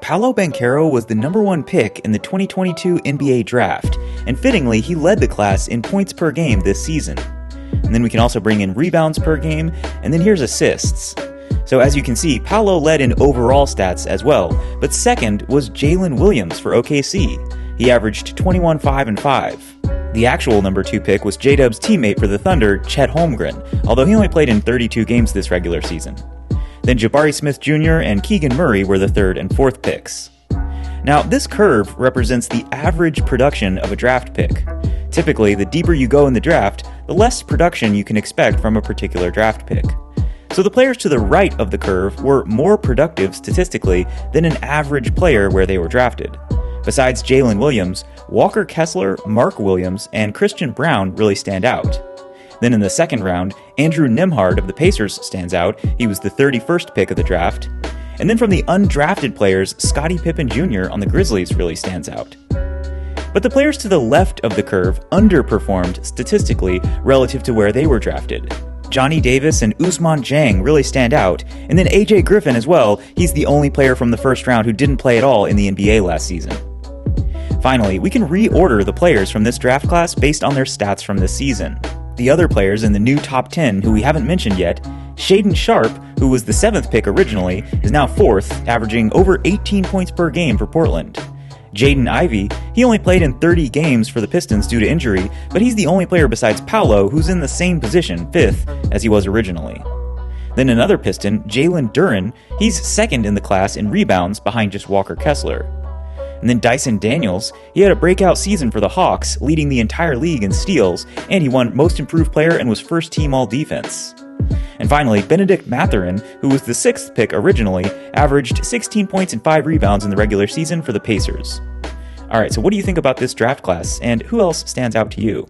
Paolo Banchero was the number 1 pick in the 2022 NBA Draft, and fittingly, he led the class in points per game this season. And then we can also bring in rebounds per game, and then here's assists. So as you can see, Paolo led in overall stats as well, but second was Jalen Williams for OKC. He averaged 21, 5, and 5. The actual number 2 pick was J-Dub's teammate for the Thunder, Chet Holmgren, although he only played in 32 games this regular season. Then Jabari Smith Jr. and Keegan Murray were the 3rd and 4th picks. Now, this curve represents the average production of a draft pick. Typically, the deeper you go in the draft, the less production you can expect from a particular draft pick. So the players to the right of the curve were more productive statistically than an average player where they were drafted. Besides Jalen Williams, Walker Kessler, Mark Williams, and Christian Braun really stand out. Then in the second round, Andrew Nembhard of the Pacers stands out. He was the 31st pick of the draft. And then from the undrafted players, Scottie Pippen Jr. on the Grizzlies really stands out. But the players to the left of the curve underperformed statistically relative to where they were drafted. Johnny Davis and Ousmane Dieng really stand out, and then AJ Griffin as well. He's the only player from the first round who didn't play at all in the NBA last season. Finally, we can reorder the players from this draft class based on their stats from this season. The other players in the new top 10 who we haven't mentioned yet, Shaedon Sharpe, who was the 7th pick originally, is now 4th, averaging over 18 points per game for Portland. Jaden Ivey, he only played in 30 games for the Pistons due to injury, but he's the only player besides Paolo who's in the same position, 5th, as he was originally. Then another Piston, Jalen Duren, he's 2nd in the class in rebounds behind just Walker Kessler. And then Dyson Daniels, he had a breakout season for the Hawks, leading the entire league in steals, and he won Most Improved Player and was first team All-Defense. And finally, Benedict Mathurin, who was the 6th pick originally, averaged 16 points and 5 rebounds in the regular season for the Pacers. Alright, so what do you think about this draft class, and who else stands out to you?